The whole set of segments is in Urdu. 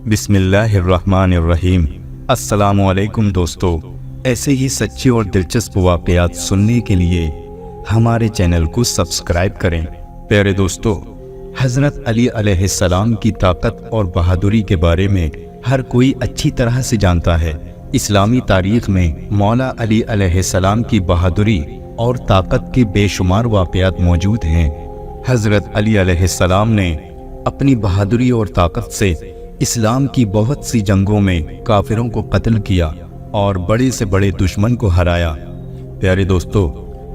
بسم اللہ الرحمن الرحیم۔ السلام علیکم دوستو، ایسے ہی سچے اور دلچسپ واقعات سننے کے لیے ہمارے چینل کو سبسکرائب کریں۔ پیارے دوستو، حضرت علی علیہ السلام کی طاقت اور بہادری کے بارے میں ہر کوئی اچھی طرح سے جانتا ہے۔ اسلامی تاریخ میں مولا علی علیہ السلام کی بہادری اور طاقت کے بے شمار واقعات موجود ہیں۔ حضرت علی علیہ السلام نے اپنی بہادری اور طاقت سے اسلام کی بہت سی جنگوں میں کافروں کو قتل کیا اور بڑے سے بڑے دشمن کو ہرایا۔ پیارے دوستو،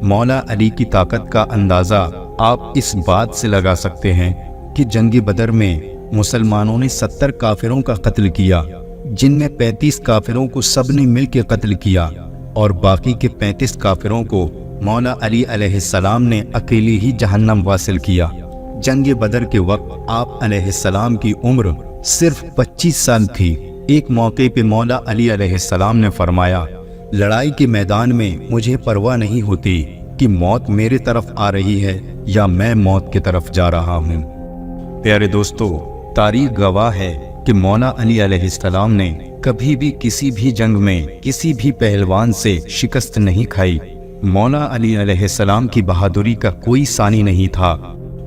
مولا علی کی طاقت کا اندازہ آپ اس بات سے لگا سکتے ہیں کہ جنگ بدر میں مسلمانوں نے 70 کافروں کا قتل کیا، جن میں 35 کافروں کو سب نے مل کے قتل کیا اور باقی کے 35 کافروں کو مولا علی علیہ السلام نے اکیلے ہی جہنم واصل کیا۔ جنگ بدر کے وقت آپ علیہ السلام کی عمر صرف 25 سال تھی۔ ایک موقع پہ مولا علی علیہ السلام نے فرمایا، لڑائی کے میدان میں مجھے پرواہ نہیں ہوتی کہ موت میرے طرف آ رہی ہے یا میں موت کی طرف جا رہا ہوں۔ پیارے دوستو، تاریخ گواہ ہے کہ مولا علی علیہ السلام نے کبھی بھی کسی بھی جنگ میں کسی بھی پہلوان سے شکست نہیں کھائی۔ مولا علی علیہ السلام کی بہادری کا کوئی ثانی نہیں تھا۔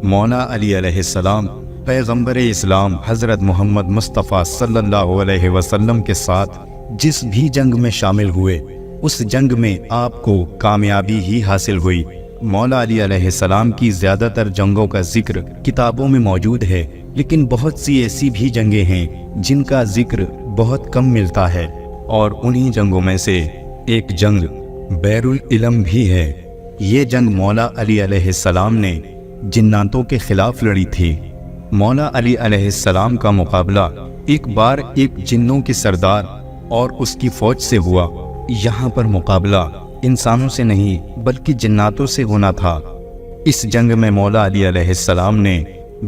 مولا علی علیہ السلام پیغمبر اسلام حضرت محمد مصطفیٰ صلی اللہ علیہ وسلم کے ساتھ جس بھی جنگ میں شامل ہوئے، اس جنگ میں آپ کو کامیابی ہی حاصل ہوئی۔ مولا علی علیہ السلام کی زیادہ تر جنگوں کا ذکر کتابوں میں موجود ہے، لیکن بہت سی ایسی بھی جنگیں ہیں جن کا ذکر بہت کم ملتا ہے، اور انہی جنگوں میں سے ایک جنگ بیر العلم بھی ہے۔ یہ جنگ مولا علی علیہ السلام نے جناتوں کے خلاف لڑی تھی۔ مولا علی علیہ السلام کا مقابلہ ایک بار ایک جنوں کے سردار اور اس کی فوج سے ہوا۔ یہاں پر مقابلہ انسانوں سے نہیں بلکہ جناتوں سے ہونا تھا۔ اس جنگ میں مولا علی علیہ السلام نے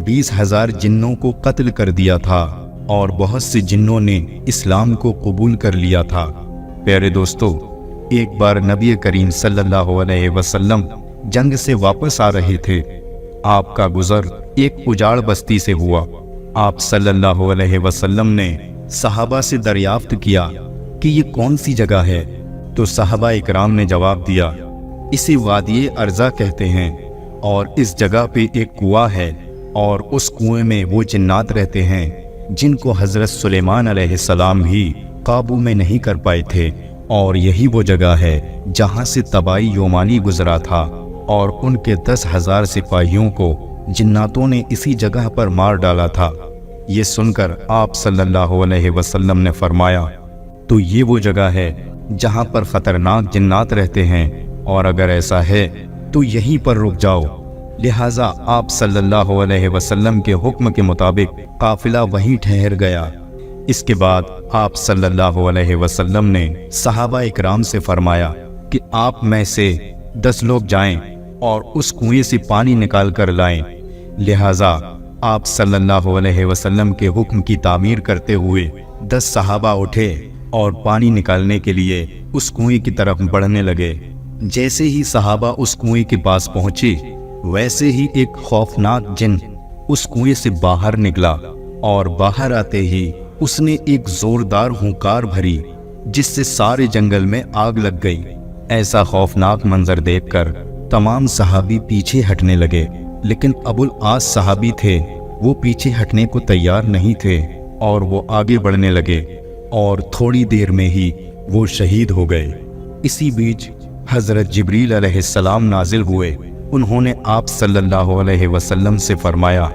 20,000 جنوں کو قتل کر دیا تھا اور بہت سے جنوں نے اسلام کو قبول کر لیا تھا۔ پیارے دوستو، ایک بار نبی کریم صلی اللہ علیہ وسلم جنگ سے واپس آ رہے تھے۔ آپ کا گزر ایک اجاڑ بستی سے ہوا۔ آپ صلی اللہ علیہ وسلم نے صحابہ سے دریافت کیا کہ یہ کون سی جگہ ہے؟ تو صحابہ اکرام نے جواب دیا، اسے وادی ارزا کہتے ہیں، اور اس جگہ پہ ایک کنواں ہے، اور اس کنویں میں وہ جنات رہتے ہیں جن کو حضرت سلیمان علیہ السلام بھی قابو میں نہیں کر پائے تھے، اور یہی وہ جگہ ہے جہاں سے طبائی یومانی گزرا تھا، اور ان کے 10,000 سپاہیوں کو جناتوں نے اسی جگہ پر مار ڈالا تھا۔ یہ سن کر آپ صلی اللہ علیہ وسلم نے فرمایا، تو یہ وہ جگہ ہے جہاں پر خطرناک جنات رہتے ہیں، اور اگر ایسا ہے تو یہیں پر رک جاؤ۔ لہٰذا آپ صلی اللہ علیہ وسلم کے حکم کے مطابق قافلہ وہیں ٹھہر گیا۔ اس کے بعد آپ صلی اللہ علیہ وسلم نے صحابہ اکرام سے فرمایا کہ آپ میں سے 10 لوگ جائیں اور اس کنویں سے پانی نکال کر لائیں۔ لہٰذا آپ صلی اللہ علیہ وسلم کے حکم کی تعمیر کرتے ہوئے 10 صحابہ اٹھے اور پانی نکالنے کے لیے اس کنویں کی طرف بڑھنے لگے۔ جیسے ہی صحابہ اس کنویں کے پاس پہنچے، ویسے ہی ایک خوفناک جن اس کنویں سے باہر نکلا، اور باہر آتے ہی اس نے ایک زوردار ہونکار بھری جس سے سارے جنگل میں آگ لگ گئی۔ ایسا خوفناک منظر دیکھ کر تمام صحابی پیچھے ہٹنے لگے، لیکن ابو العاص صحابی تھے، وہ پیچھے ہٹنے کو تیار نہیں تھے، اور وہ آگے بڑھنے لگے، اور تھوڑی دیر میں ہی وہ شہید ہو گئے۔ اسی بیچ حضرت جبریل علیہ السلام نازل ہوئے۔ انہوں نے آپ صلی اللہ علیہ وسلم سے فرمایا،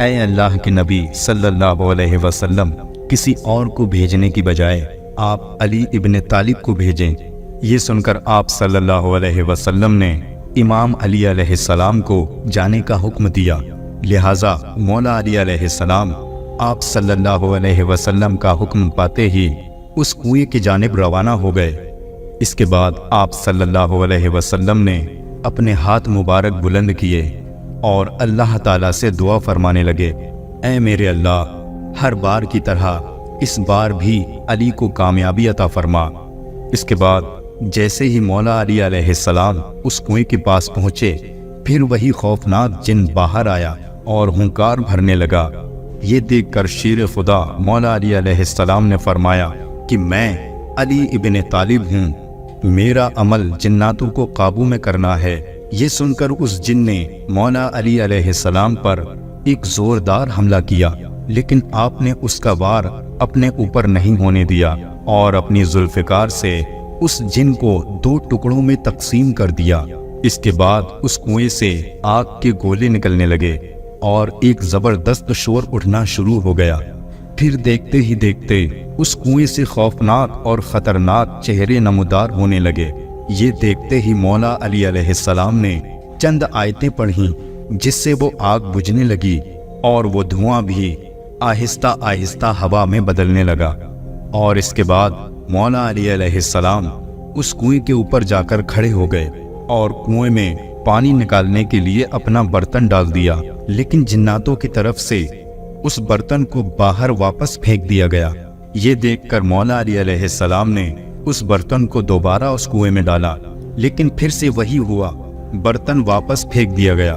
اے اللہ کے نبی صلی اللہ علیہ وسلم، کسی اور کو بھیجنے کی بجائے آپ علی ابن طالب کو بھیجیں۔ یہ سن کر آپ صلی اللہ علیہ وسلم نے امام علی علیہ السلام کو جانے کا حکم دیا۔ لہٰذا مولا علی علیہ السلام آپ صلی اللہ علیہ وسلم کا حکم پاتے ہی اس کنویں کی جانب روانہ ہو گئے۔ اس کے بعد آپ صلی اللہ علیہ وسلم نے اپنے ہاتھ مبارک بلند کیے اور اللہ تعالیٰ سے دعا فرمانے لگے، اے میرے اللہ، ہر بار کی طرح اس بار بھی علی کو کامیابی عطا فرما۔ اس کے بعد جیسے ہی مولا علی علیہ السلام اس کنویں کے پاس پہنچے، پھر وہی خوفناک جن باہر آیا اور ہنکار بھرنے لگا، یہ دیکھ کر شیر خدا مولا علی علیہ السلام نے فرمایا کہ میں علی ابن طالب ہوں، میرا عمل جناتوں کو قابو میں کرنا ہے۔ یہ سن کر اس جن نے مولا علی علیہ السلام پر ایک زوردار حملہ کیا، لیکن آپ نے اس کا وار اپنے اوپر نہیں ہونے دیا اور اپنی ذوالفقار سے اس جن کو 2 ٹکڑوں میں تقسیم کر دیا۔ اس کے بعد اس کنویں سے آگ کے گولے نکلنے لگے اور ایک زبردست شور اٹھنا شروع ہو گیا۔ پھر دیکھتے ہی دیکھتے اس کنویں سے خوفناک اور خطرناک چہرے نمودار ہونے لگے۔ یہ دیکھتے ہی مولا علی علیہ السلام نے چند آیتیں پڑھیں، جس سے وہ آگ بجھنے لگی اور وہ دھواں بھی آہستہ آہستہ ہوا میں بدلنے لگا۔ اور اس کے بعد مولا علی علیہ السلام اس کنویں کے اوپر جا کر کھڑے ہو گئے اور کنویں میں پانی نکالنے کے لیے اپنا برتن ڈال دیا، لیکن جناتوں کی طرف سے اس برتن کو باہر واپس پھینک دیا گیا۔ یہ دیکھ کر مولا علی علیہ السلام نے اس برتن کو دوبارہ اس کنویں میں ڈالا، لیکن پھر سے وہی ہوا، برتن واپس پھینک دیا گیا۔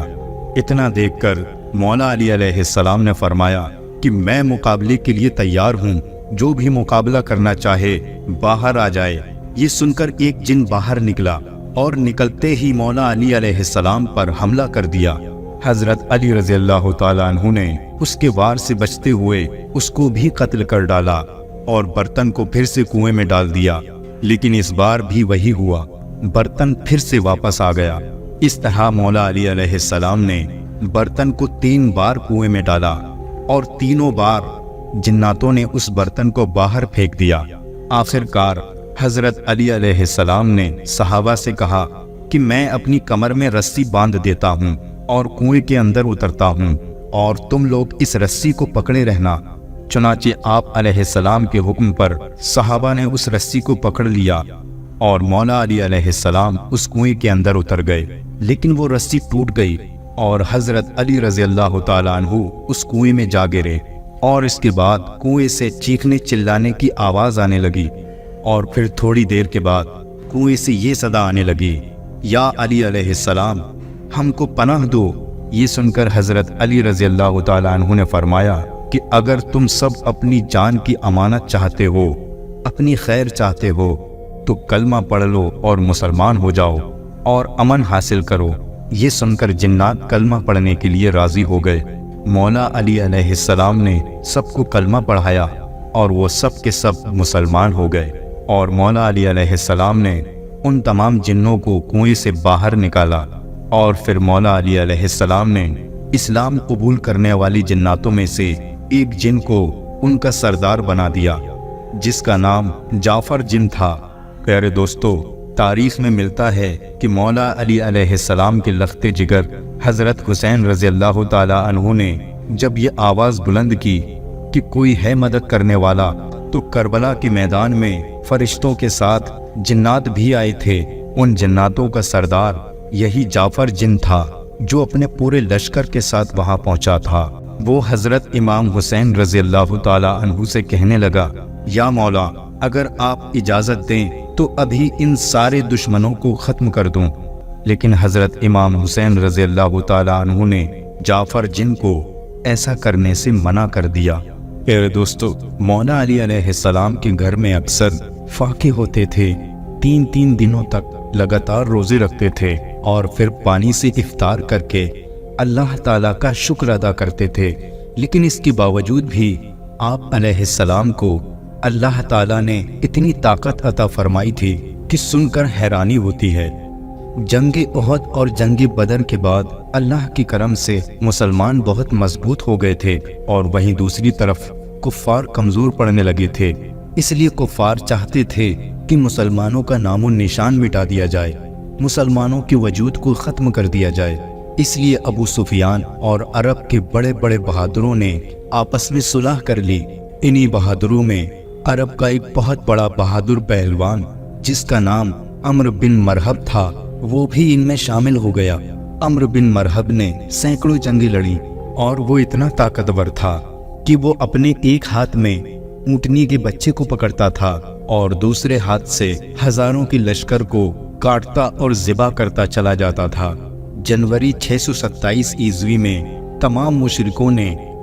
اتنا دیکھ کر مولا علی علیہ السلام نے فرمایا کہ میں مقابلے کے لیے تیار ہوں، جو بھی مقابلہ کرنا چاہے باہر آ جائے۔ یہ سن کر ایک جن باہر نکلا اور نکلتے ہی مولا علی علیہ السلام پر حملہ کر دیا۔ حضرت علی رضی اللہ تعالیٰ عنہ نے اس کے وار سے بچتے ہوئے اس کو بھی قتل کر ڈالا اور برتن کو پھر سے کنویں میں ڈال دیا، لیکن اس بار بھی وہی ہوا، برتن پھر سے واپس آ گیا۔ اس طرح مولا علی علیہ السلام نے برتن کو 3 بار کنویں میں ڈالا اور تینوں بار جناتوں نے اس برتن کو باہر پھینک دیا۔ آخر کار حضرت علی علیہ السلام نے صحابہ سے کہا کہ میں اپنی کمر میں رسی باندھ دیتا ہوں اور کنویں کے اندر اترتا ہوں، اور تم لوگ اس رسی کو پکڑے رہنا۔ چنانچہ آپ علیہ السلام کے حکم پر صحابہ نے اس رسی کو پکڑ لیا اور مولا علی علیہ السلام اس کنویں کے اندر اتر گئے، لیکن وہ رسی ٹوٹ گئی اور حضرت علی رضی اللہ تعالیٰ عنہ اس کنویں میں جا گرے، اور اس کے بعد کنویں سے چیخنے چلانے کی آواز آنے لگی، اور پھر تھوڑی دیر کے بعد کنویں سے یہ صدا آنے لگی، یا علی علیہ السلام ہم کو پناہ دو۔ یہ سن کر حضرت علی رضی اللہ تعالیٰ عنہ نے فرمایا کہ اگر تم سب اپنی جان کی امانت چاہتے ہو، اپنی خیر چاہتے ہو، تو کلمہ پڑھ لو اور مسلمان ہو جاؤ اور امن حاصل کرو۔ یہ سن کر جنات کلمہ پڑھنے کے لیے راضی ہو گئے۔ مولا علی علیہ السلام نے سب کو کلمہ پڑھایا اور وہ سب کے سب مسلمان ہو گئے، اور مولا علی علیہ السلام نے ان تمام جنوں کو کنویں سے باہر نکالا، اور پھر مولا علی علیہ السلام نے اسلام قبول کرنے والی جناتوں میں سے ایک جن کو ان کا سردار بنا دیا، جس کا نام جعفر جن تھا۔ پیارے دوستو، تاریخ میں ملتا ہے کہ مولا علی علیہ السلام کے لخت جگر حضرت حسین رضی اللہ تعالیٰ عنہ نے جب یہ آواز بلند کی کہ کوئی ہے مدد کرنے والا، تو کربلا کے میدان میں فرشتوں کے ساتھ جنات بھی آئے تھے۔ ان جناتوں کا سردار یہی جعفر جن تھا، جو اپنے پورے لشکر کے ساتھ وہاں پہنچا تھا۔ وہ حضرت امام حسین رضی اللہ تعالیٰ عنہ سے کہنے لگا، یا مولا، اگر آپ اجازت دیں تو ابھی ان سارے دشمنوں کو ختم کر دوں۔ لیکن حضرت امام حسین رضی اللہ تعالیٰ عنہ نے جعفر جن کو ایسا کرنے سے منع کر دیا۔ پیارے دوستو، مولا علی علیہ السلام کے گھر میں اکثر فاقے ہوتے تھے، 3 دنوں تک لگاتار روزے رکھتے تھے، اور پھر پانی سے افطار کر کے اللہ تعالیٰ کا شکر ادا کرتے تھے۔ لیکن اس کے باوجود بھی آپ علیہ السلام کو اللہ تعالیٰ نے اتنی طاقت عطا فرمائی تھی کہ سن کر حیرانی ہوتی ہے۔ جنگ احد اور جنگ بدر کے بعد اللہ کی کرم سے مسلمان بہت مضبوط ہو گئے تھے، اور وہیں دوسری طرف کفار کمزور پڑنے لگے تھے۔ اس لیے کفار چاہتے تھے کہ مسلمانوں کا نام و نشان مٹا دیا جائے، مسلمانوں کے وجود کو ختم کر دیا جائے۔ اس لیے ابو سفیان اور عرب کے بڑے بڑے بہادروں نے آپس میں صلح کر لی۔ انہی بہادروں میں عرب کا ایک بہت بڑا بہادر پہلوان جس کا نام عمرو بن مرحب تھا، وہ بھی ان میں شامل ہو گیا۔ عمرو بن مرحب نے سینکڑوں جنگیں لڑیں، اور وہ اتنا طاقتور تھا کہ وہ اپنے ایک ہاتھ میں اونٹنی کے بچے کو پکڑتا تھا اور دوسرے ہاتھ سے ہزاروں کے لشکر کو کاٹتا اور ذبح کرتا چلا جاتا تھا۔ جنوری 627 عیسوی میں تمام مشرکوں نے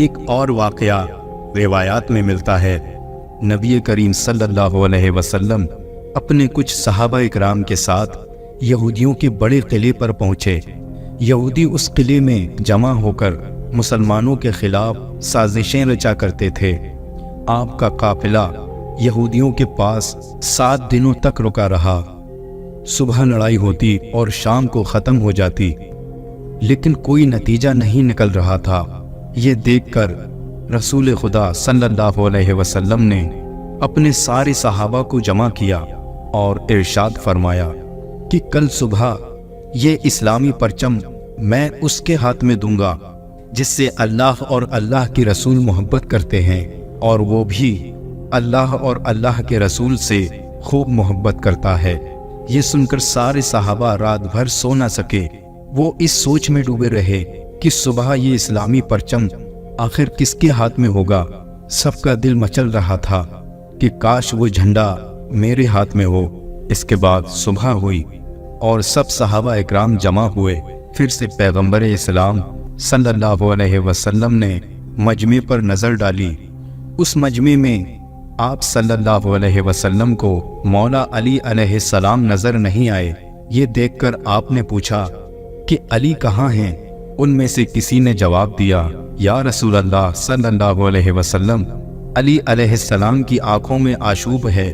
ایک اور واقعہ روایات میں ملتا ہے۔ نبی کریم صلی اللہ علیہ وسلم اپنے کچھ صحابہ اکرام کے ساتھ یہودیوں کے بڑے قلعے پر پہنچے۔ یہودی اس قلعے میں جمع ہو کر مسلمانوں کے خلاف سازشیں رچا کرتے تھے۔ آپ کا قافلہ یہودیوں کے پاس 7 دنوں تک رکا رہا۔ صبح لڑائی ہوتی اور شام کو ختم ہو جاتی، لیکن کوئی نتیجہ نہیں نکل رہا تھا۔ یہ دیکھ کر رسول خدا صلی اللہ علیہ وسلم نے اپنے سارے صحابہ کو جمع کیا اور ارشاد فرمایا کہ کل صبح یہ اسلامی پرچم میں اس کے ہاتھ میں دوں گا جس سے اللہ اور اللہ کے رسول محبت کرتے ہیں، اور وہ بھی اللہ اور اللہ کے رسول سے خوب محبت کرتا ہے۔ یہ سن کر سارے صحابہ رات بھر سو نہ سکے۔ وہ اس سوچ میں ڈوبے رہے کہ صبح یہ اسلامی پرچم آخر کس کے ہاتھ میں ہوگا۔ سب کا دل مچل رہا تھا کہ کاش وہ جھنڈا میرے ہاتھ میں ہو۔ اس کے بعد صبح ہوئی اور سب صحابہ اکرام جمع ہوئے۔ پھر سے پیغمبر اسلام صلی اللہ علیہ وسلم نے مجمع پر نظر ڈالی۔ اس مجمع میں آپ صلی اللہ علیہ وسلم کو مولا علی علیہ السلام نظر نہیں آئے۔ یہ دیکھ کر آپ نے پوچھا کہ علی کہاں ہیں؟ ان میں سے کسی نے جواب دیا، یا رسول اللہ صلی اللہ علیہ وسلم، علی علیہ السلام کی آنکھوں میں آشوب ہے،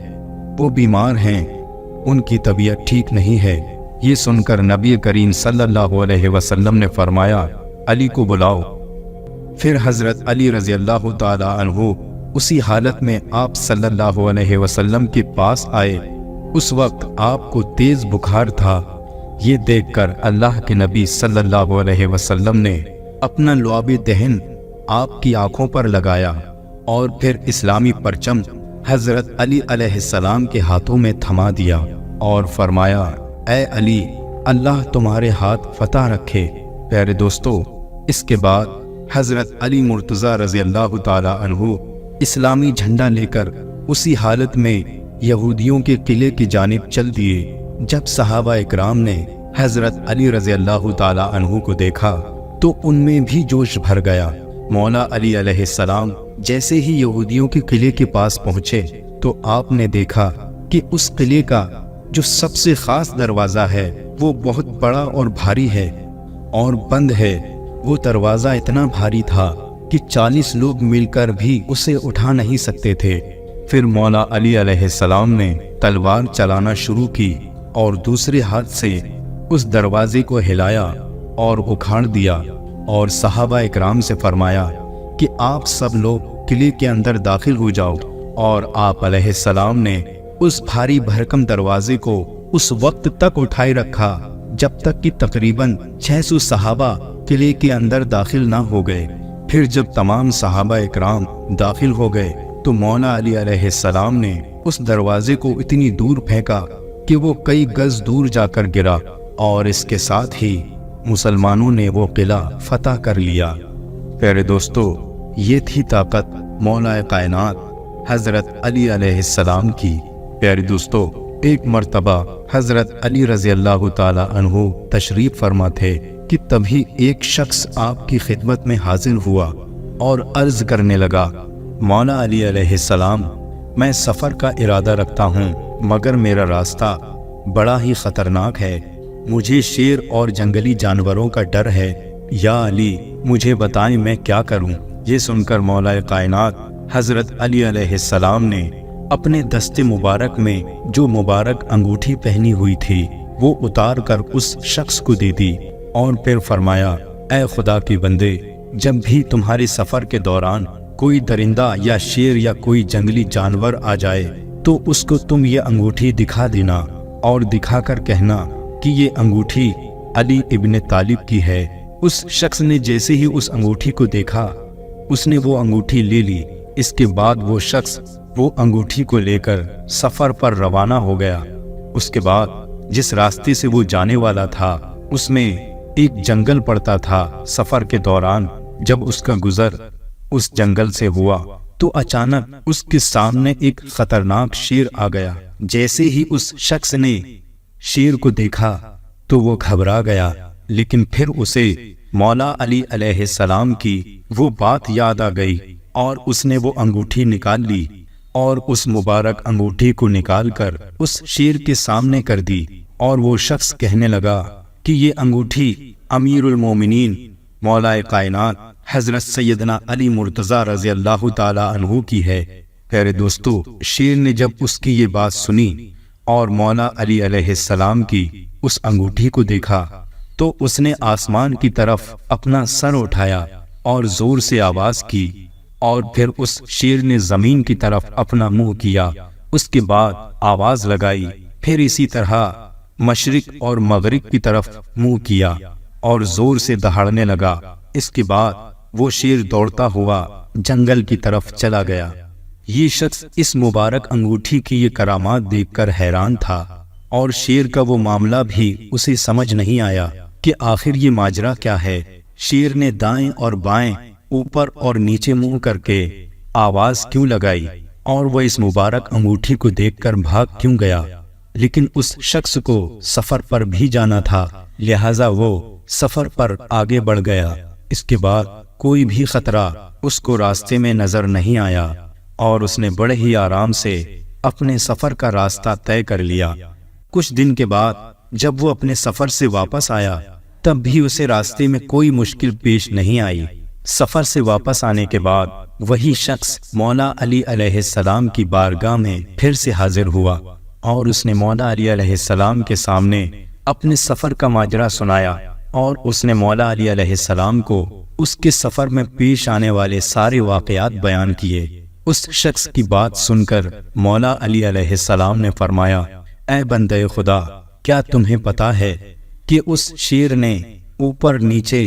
وہ بیمار ہیں، ان کی طبیعت ٹھیک نہیں ہے۔ یہ سن کر نبی کریم صلی اللہ علیہ وسلم نے فرمایا، علی کو بلاؤ۔ پھر حضرت علی رضی اللہ تعالی عنہ اسی حالت میں آپ صلی اللہ علیہ وسلم کے پاس آئے۔ اس وقت آپ کو تیز بخار تھا۔ یہ دیکھ کر اللہ کے نبی صلی اللہ علیہ وسلم نے اپنا لعاب دہن آپ کی آنکھوں پر لگایا اور پھر اسلامی پرچم حضرت علی علیہ السلام کے ہاتھوں میں تھما دیا اور فرمایا، اے علی، اللہ تمہارے ہاتھ فتح رکھے۔ پیارے دوستو، اس کے بعد حضرت علی مرتضیٰ رضی اللہ تعالی عنہ اسلامی جھنڈا لے کر اسی حالت میں یہودیوں کے قلعے کی جانب چل دیے۔ جب صحابہ اکرام نے حضرت علی رضی اللہ تعالی عنہ کو دیکھا تو ان میں بھی جوش بھر گیا۔ مولا علی علیہ السلام جیسے ہی یہودیوں کے قلعے کے پاس پہنچے تو آپ نے دیکھا کہ اس قلعے کا جو سب سے خاص دروازہ ہے وہ بہت بڑا اور بھاری ہے اور بند ہے۔ وہ دروازہ اتنا بھاری تھا کہ 40 لوگ مل کر بھی اسے اٹھا نہیں سکتے تھے۔ پھر مولا علی علیہ السلام نے تلوار چلانا شروع کی اور دوسرے ہاتھ سے اس دروازے کو ہلایا اور اکھاڑ دیا اور صحابہ اکرام سے فرمایا کہ آپ سب لوگ قلعے کے اندر داخل ہو جاؤ۔ اور آپ علیہ السلام نے اس بھاری بھرکم دروازے کو اس وقت تک اٹھائے رکھا جب تک کہ تقریباً 600 صحابہ قلعے کے اندر داخل نہ ہو گئے۔ پھر جب تمام صحابہ اکرام داخل ہو گئے تو مولا علی علیہ السلام نے اس دروازے کو اتنی دور پھینکا کہ وہ کئی گز دور جا کر گرا، اور اس کے ساتھ ہی مسلمانوں نے وہ قلعہ فتح کر لیا۔ پیارے دوستو، یہ تھی طاقت مولا کائنات حضرت علی علیہ السلام کی۔ پیارے دوستو، ایک مرتبہ حضرت علی رضی اللہ تعالی عنہ تشریف فرما تھے کہ تبھی ایک شخص آپ کی خدمت میں حاضر ہوا اور عرض کرنے لگا، مولا علی علیہ السلام، میں سفر کا ارادہ رکھتا ہوں مگر میرا راستہ بڑا ہی خطرناک ہے، مجھے شیر اور جنگلی جانوروں کا ڈر ہے، یا علی مجھے بتائیں میں کیا کروں۔ یہ سن کر مولا کائنات حضرت علی علیہ السلام نے اپنے دست مبارک میں جو مبارک انگوٹھی پہنی ہوئی تھی وہ اتار کر اس شخص کو دے دی اور پھر فرمایا، اے خدا کے بندے، جب بھی تمہارے سفر کے دوران کوئی درندہ یا شیر یا کوئی جنگلی جانور آ جائے تو اس کو تم یہ انگوٹھی دکھا دینا اور دکھا کر کہنا کہ یہ انگوٹھی علی ابن طالب کی ہے۔ اس شخص نے جیسے ہی اس انگوٹھی کو دیکھا اس نے وہ انگوٹھی لے لی۔ اس کے بعد وہ شخص وہ انگوٹھی کو لے کر سفر پر روانہ ہو گیا۔ اس کے بعد جس راستے سے وہ جانے والا تھا اس میں ایک جنگل پڑتا تھا۔ سفر کے دوران جب اس کا گزر اس جنگل سے ہوا تو اچانک اس کے سامنے ایک خطرناک شیر آ گیا۔ جیسے ہی اس شخص نے شیر کو دیکھا تو وہ گھبرا گیا، لیکن پھر اسے مولا علی علیہ السلام کی وہ بات یاد آ گئی اور اس نے وہ انگوٹھی نکال لی اور اس مبارک انگوٹھی کو نکال کر اس شیر کے سامنے کر دی، اور وہ شخص کہنے لگا کہ یہ انگوٹھی امیر المومنین مولا کائنات حضرت سیدنا علی مرتضیٰ رضی اللہ تعالی عنہ کی ہے۔ پیارے دوستو، شیر نے جب اس کی یہ بات سنی اور مولا علی علیہ السلام کی اس انگوٹھی کو دیکھا تو اس نے آسمان کی طرف اپنا سر اٹھایا اور زور سے آواز کی، اور پھر اس شیر نے زمین کی طرف اپنا منہ کیا، اس کے بعد آواز لگائی، پھر اسی طرح مشرق اور مغرب کی طرف منہ کیا اور زور سے دہاڑنے لگا۔ اس کے بعد وہ شیر دوڑتا ہوا جنگل کی طرف چلا گیا۔ یہ شخص اس مبارک انگوٹھی کی یہ کرامات دیکھ کر حیران تھا، اور شیر کا وہ معاملہ بھی اسے سمجھ نہیں آیا کہ آخر یہ ماجرا کیا ہے۔ شیر نے دائیں اور بائیں، اوپر اور نیچے منہ کر کے آواز کیوں لگائی، اور وہ اس مبارک انگوٹھی کو دیکھ کر بھاگ کیوں گیا؟ لیکن اس شخص کو سفر پر بھی جانا تھا، لہذا وہ سفر پر آگے بڑھ گیا۔ اس کے بعد کوئی بھی خطرہ اس کو راستے میں نظر نہیں آیا، اور اس نے بڑے ہی آرام سے اپنے سفر کا راستہ طے کر لیا۔ کچھ دن کے بعد جب وہ اپنے سفر سے واپس آیا تب بھی اسے راستے میں کوئی مشکل پیش نہیں آئی۔ سفر سے واپس آنے کے بعد وہی شخص مولا علی علیہ السلام کی بارگاہ میں پھر سے حاضر ہوا، اور اس نے مولا علی علیہ السلام کے سامنے اپنے سفر کا ماجرا سنایا، اور اس نے مولا علی علیہ السلام کو اس کے سفر میں پیش آنے والے سارے واقعات بیان کیے۔ اس شخص کی بات سن کر مولا علی علیہ السلام نے فرمایا، اے بندے خدا، کیا تمہیں پتا ہے کہ اس شیر نے اوپر نیچے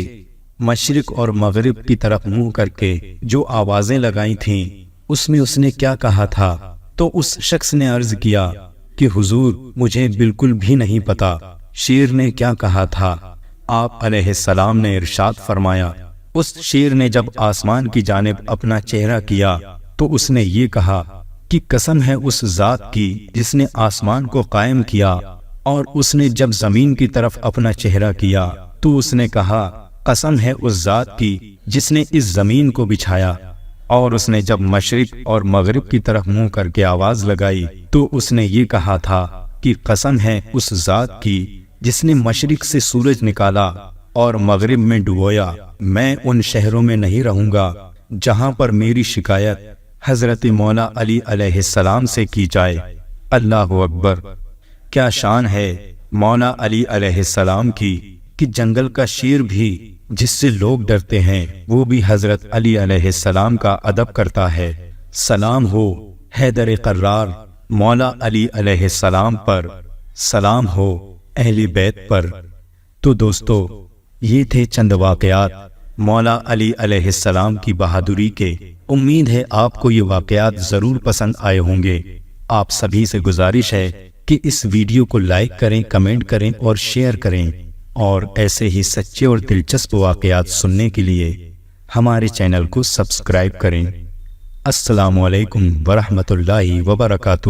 مشرق اور مغرب کی طرف منہ کر کے جو آوازیں لگائی تھیں اس میں اس نے کیا کہا تھا؟ تو اس شخص نے عرض کیا کہ حضور، مجھے بالکل بھی نہیں پتا شیر نے کیا کہا تھا۔ آپ علیہ السلام نے ارشاد فرمایا، اس شیر نے جب آسمان کی جانب اپنا چہرہ کیا تو اس نے یہ کہا کہ قسم ہے اس ذات کی جس نے آسمان کو قائم کیا، اور اس نے جب زمین کی طرف اپنا چہرہ کیا تو اس نے کہا قسم ہے اس ذات کی جس نے اس زمین کو بچھایا، اور اس نے جب مشرق اور مغرب کی طرف منہ کر کے آواز لگائی تو اس نے یہ کہا تھا کہ قسم ہے اس ذات کی جس نے مشرق سے سورج نکالا اور مغرب میں ڈبویا، میں ان شہروں میں نہیں رہوں گا جہاں پر میری شکایت حضرت مولا علی علیہ السلام سے کی جائے۔ اللہ اکبر! کیا شان ہے مولا علی علیہ السلام کی کہ جنگل کا شیر بھی جس سے لوگ ڈرتے ہیں وہ بھی حضرت علی علیہ السلام کا ادب کرتا ہے۔ سلام ہو حیدر قرار مولا علی علیہ السلام پر، سلام ہو اہل بیت پر۔ تو دوستو، یہ تھے چند واقعات مولا علی علیہ السلام کی بہادری کے۔ امید ہے آپ کو یہ واقعات ضرور پسند آئے ہوں گے۔ آپ سبھی سے گزارش ہے کہ اس ویڈیو کو لائک کریں، کمنٹ کریں اور شیئر کریں، اور ایسے ہی سچے اور دلچسپ واقعات سننے کے لیے ہمارے چینل کو سبسکرائب کریں۔ السلام علیکم ورحمۃ اللہ وبرکاتہ۔